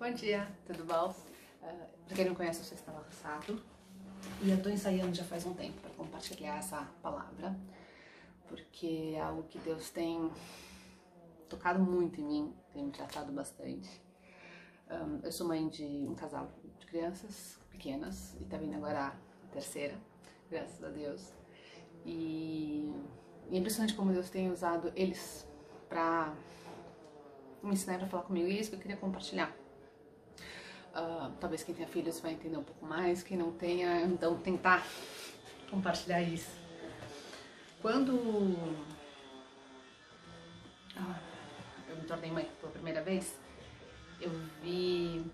Bom dia, tudo bom? Pra quem não conhece, eu sou Estela Rossato e eu tô ensaiando já faz um tempo para compartilhar essa palavra, porque é algo que Deus tem tocado muito em mim, tem me tratado bastante. Eu sou mãe de um casal de crianças pequenas e tá vindo agora a terceira, graças a Deus. E é impressionante como Deus tem usado eles pra me ensinar, pra falar comigo, e é isso que eu queria compartilhar. Talvez quem tenha filhos vai entender um pouco mais, quem não tenha, então tentar compartilhar isso. Quando eu me tornei mãe pela primeira vez, eu vi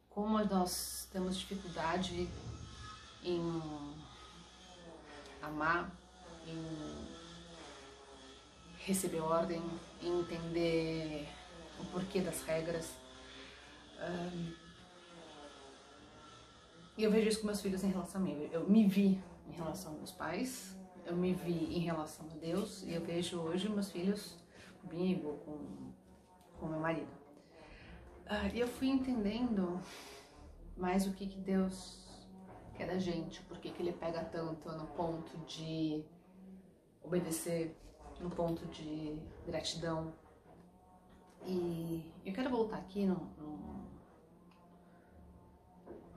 como nós temos dificuldade em amar, em receber ordem, em entender o porquê das regras. E eu vejo isso com meus filhos em relação a mim. Eu me vi em relação aos pais, eu me vi em relação a Deus, e eu vejo hoje meus filhos comigo, com meu marido. E eu fui entendendo mais o que Deus quer da gente, por que Ele pega tanto no ponto de obedecer, no ponto de gratidão. E eu quero voltar aqui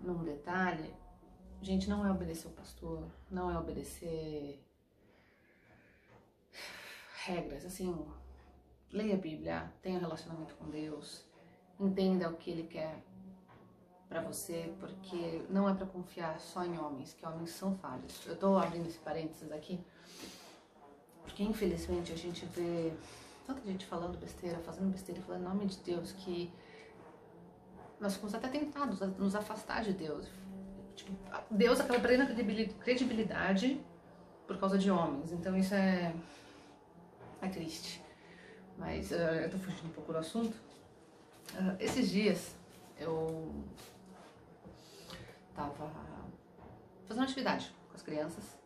num detalhe. Gente, não é obedecer o pastor, não é obedecer regras, assim, leia a Bíblia, tenha um relacionamento com Deus, entenda o que Ele quer pra você, porque não é pra confiar só em homens, que homens são falhos. Eu tô abrindo esse parênteses aqui, porque infelizmente a gente vê tanta gente falando besteira, fazendo besteira, falando em nome de Deus, que nós ficamos até tentados a nos afastar de Deus. Tipo, Deus acaba perdendo a credibilidade por causa de homens. Então isso é triste. Mas eu tô fugindo um pouco do assunto. Esses dias eu tava fazendo uma atividade com as crianças,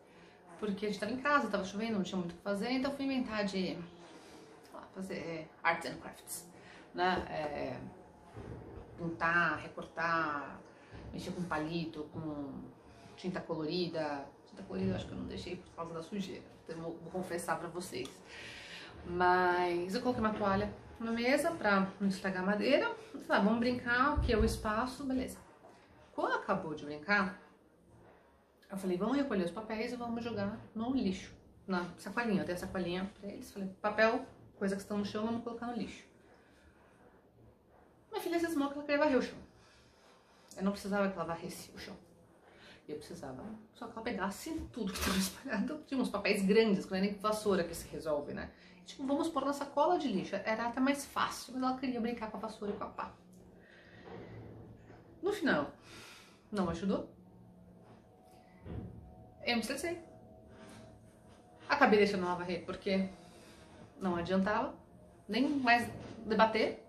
porque a gente tava em casa, tava chovendo, não tinha muito o que fazer, então eu fui inventar de, sei lá, fazer arts and crafts, né? Pintar, recortar, mexer com palito, com tinta colorida. Tinta colorida eu acho que eu não deixei por causa da sujeira, então eu vou confessar pra vocês. Mas eu coloquei uma toalha na mesa pra não estragar a madeira. Vamos brincar, o que é o espaço, beleza. Quando acabou de brincar, eu falei, vamos recolher os papéis e vamos jogar no lixo, na sacolinha. Eu dei a sacolinha pra eles, falei, papel, coisa que estão no chão, vamos colocar no lixo. Minha filha cismou que ela queria varrer o chão. Eu não precisava que ela varresse o chão. Eu precisava só que ela pegasse tudo que estava espalhado. Tinha uns papéis grandes, que não é nem vassoura que se resolve, né? Tipo, vamos pôr na sacola de lixo. Era até mais fácil, mas ela queria brincar com a vassoura e com a pá. No final, não ajudou. Eu me estressei. Acabei deixando ela varrer, porque não adiantava nem mais debater.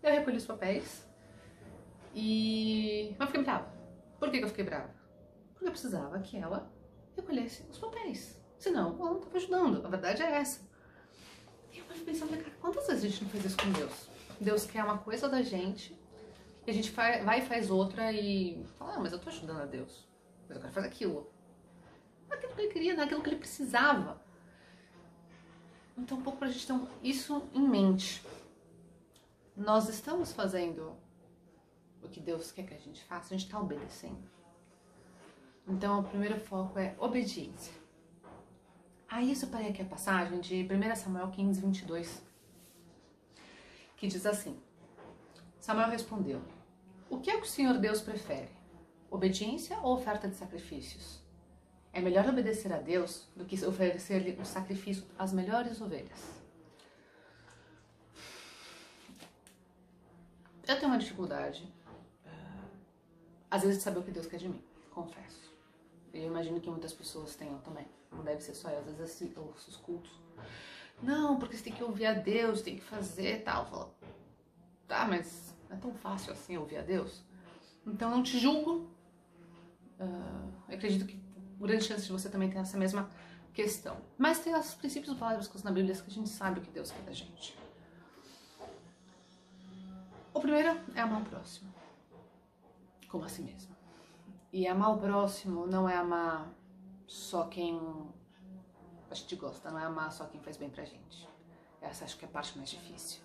Eu recolhi os papéis mas fiquei brava. Por que eu fiquei brava? Porque eu precisava que ela recolhesse os papéis. Senão, ela não estava ajudando. A verdade é essa. E eu fui pensando, cara, quantas vezes a gente não faz isso com Deus? Deus quer uma coisa da gente, e a gente vai e faz outra e fala, mas eu tô ajudando a Deus. Mas eu quero fazer aquilo. Aquilo que ele queria, naquilo que ele precisava. Então, um pouco pra gente ter isso em mente. Nós estamos fazendo o que Deus quer que a gente faça, a gente está obedecendo. Então, o primeiro foco é obediência. Aí eu separei aqui a passagem de 1 Samuel 15, 22, que diz assim: Samuel respondeu, o que é que o Senhor Deus prefere? Obediência ou oferta de sacrifícios? É melhor obedecer a Deus do que oferecer-lhe um sacrifício às melhores ovelhas. Eu tenho uma dificuldade, às vezes, de saber o que Deus quer de mim, confesso. Eu imagino que muitas pessoas tenham também. Não deve ser só eu, às vezes os cultos. Não, porque você tem que ouvir a Deus, tem que fazer tal. Falo, tá, mas não é tão fácil assim ouvir a Deus. Então eu não te julgo. Eu acredito que grande chance de você também ter essa mesma questão. Mas tem os princípios básicos na Bíblia que a gente sabe o que Deus quer da gente. O primeiro é amar o próximo, como a si mesmo. E amar o próximo não é amar só quem a gente gosta, não é amar só quem faz bem pra gente. Essa acho que é a parte mais difícil.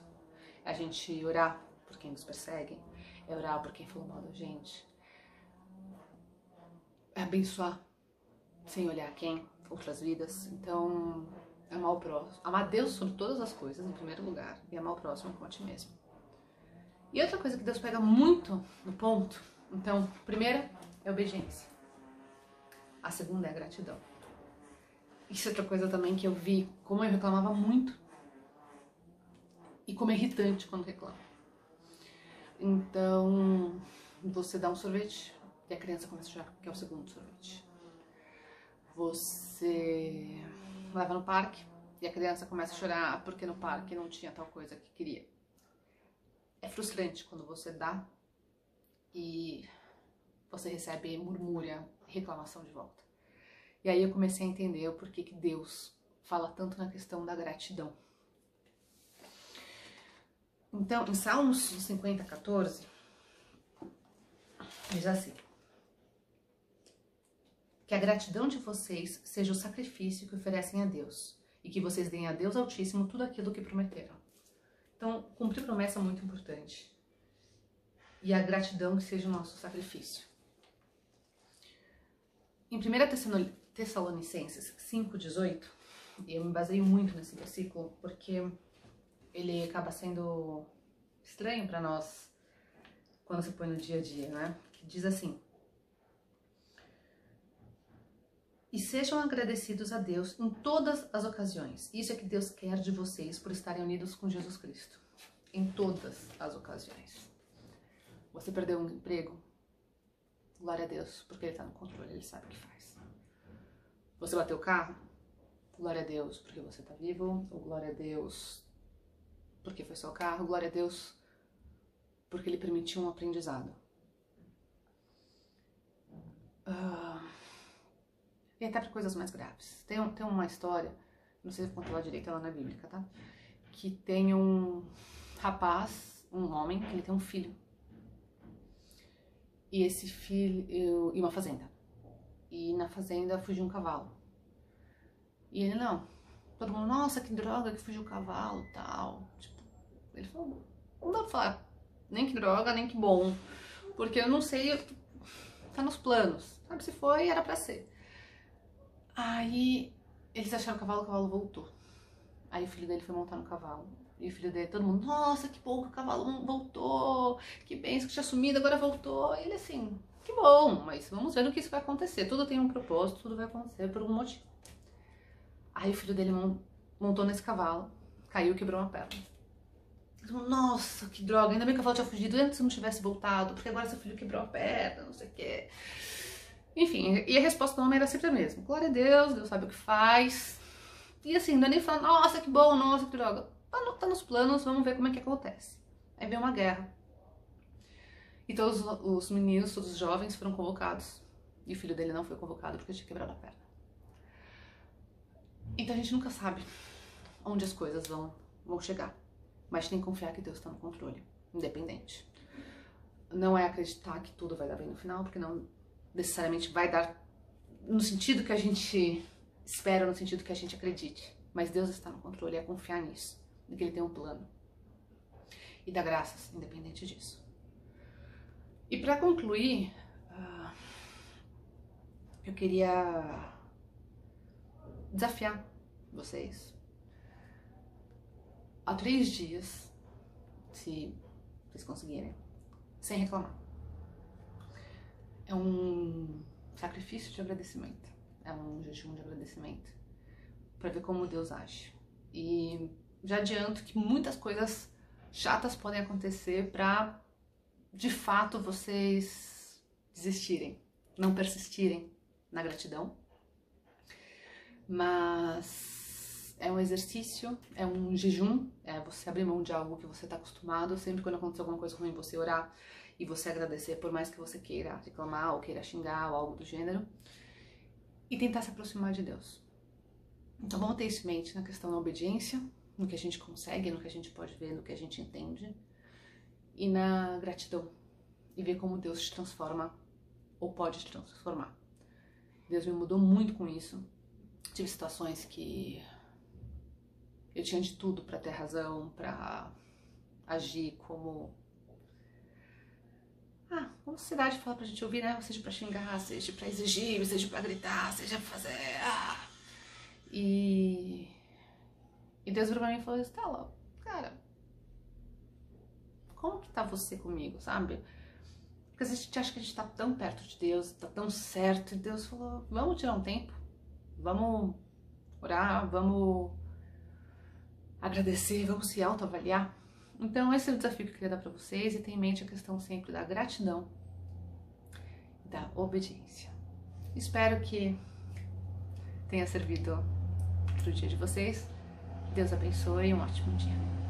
É a gente orar por quem nos persegue, é orar por quem falou mal da gente, é abençoar sem olhar quem, outras vidas. Então, amar o próximo, amar Deus sobre todas as coisas, em primeiro lugar, e amar o próximo como a ti mesmo. E outra coisa que Deus pega muito no ponto, então, a primeira é a obediência, a segunda é a gratidão. Isso é outra coisa também que eu vi, como eu reclamava muito e como é irritante quando reclama. Então, você dá um sorvete e a criança começa a chorar porque é o segundo sorvete. Você leva no parque e a criança começa a chorar porque no parque não tinha tal coisa que queria. É frustrante quando você dá e você recebe murmúria, reclamação de volta. E aí eu comecei a entender o porquê que Deus fala tanto na questão da gratidão. Então, em Salmos 50, 14, diz assim: que a gratidão de vocês seja o sacrifício que oferecem a Deus, e que vocês deem a Deus Altíssimo tudo aquilo que prometeram. Então, cumprir promessa é muito importante. E a gratidão que seja o nosso sacrifício. Em 1 Tessalonicenses 5,18, e eu me baseio muito nesse versículo, porque ele acaba sendo estranho para nós quando se põe no dia a dia, né? Que diz assim: e sejam agradecidos a Deus em todas as ocasiões. Isso é que Deus quer de vocês por estarem unidos com Jesus Cristo. Em todas as ocasiões. Você perdeu um emprego? Glória a Deus, porque Ele está no controle, Ele sabe o que faz. Você bateu o carro? Glória a Deus, porque você está vivo. Ou glória a Deus, porque foi seu carro. Glória a Deus, porque Ele permitiu um aprendizado. E até para coisas mais graves. Tem uma história, não sei se eu vou contar direito, ela não é bíblica, tá? Que tem um rapaz, um homem, que ele tem um filho. E esse filho, e uma fazenda. E na fazenda fugiu um cavalo. E ele não. Todo mundo, nossa, que droga que fugiu o cavalo e tal. Tipo, ele falou, não dá pra falar nem que droga, nem que bom. Porque eu não sei, tá nos planos. Sabe, se foi, era pra ser. Aí eles acharam o cavalo voltou. Aí o filho dele foi montar no cavalo. E o filho dele, todo mundo, nossa, que bom que o cavalo voltou, que benção que tinha sumido, agora voltou. E ele assim, que bom, mas vamos ver no que isso vai acontecer. Tudo tem um propósito, tudo vai acontecer por um motivo. Aí o filho dele montou nesse cavalo, caiu e quebrou uma perna. Nossa, que droga, ainda bem que o cavalo tinha fugido antes se não tivesse voltado, porque agora seu filho quebrou a perna, não sei o quê. Enfim, e a resposta do homem era sempre a mesma. Glória a Deus, Deus sabe o que faz. E assim, não é nem falando, nossa, que bom, nossa, que droga. Tá nos planos, vamos ver como é que acontece. Aí veio uma guerra. E todos os meninos, todos os jovens foram convocados. E o filho dele não foi convocado porque tinha quebrado a perna. Então a gente nunca sabe onde as coisas vão chegar. Mas tem que confiar que Deus está no controle, independente. Não é acreditar que tudo vai dar bem no final, porque não necessariamente vai dar no sentido que a gente espera, no sentido que a gente acredite. Mas Deus está no controle, é confiar nisso, de que Ele tem um plano. E dar graças, independente disso. E para concluir, eu queria desafiar vocês há 3 dias, se vocês conseguirem, sem reclamar. É um sacrifício de agradecimento, é um jejum de agradecimento, para ver como Deus age. E já adianto que muitas coisas chatas podem acontecer para, de fato, vocês desistirem, não persistirem na gratidão. Mas é um exercício, é um jejum, é você abrir mão de algo que você está acostumado. Sempre quando acontecer alguma coisa ruim, você orar e você agradecer, por mais que você queira reclamar ou queira xingar ou algo do gênero, e tentar se aproximar de Deus. Então vamos ter isso em mente na questão da obediência, no que a gente consegue, no que a gente pode ver, no que a gente entende, e na gratidão e ver como Deus te transforma ou pode te transformar. Deus me mudou muito com isso. Tive situações que eu tinha de tudo pra ter razão, pra agir como a sociedade fala pra gente ouvir, né? Seja pra xingar, seja pra exigir, seja pra gritar, seja pra fazer. E Deus virou pra mim e falou: Estela, cara, como que tá você comigo, sabe? Porque a gente acha que a gente tá tão perto de Deus, tá tão certo, e Deus falou: vamos tirar um tempo, vamos orar, vamos agradecer, vamos se autoavaliar. Então esse é o desafio que eu queria dar pra vocês, e tenha em mente a questão sempre da gratidão e da obediência. Espero que tenha servido pro dia de vocês. Deus abençoe e um ótimo dia.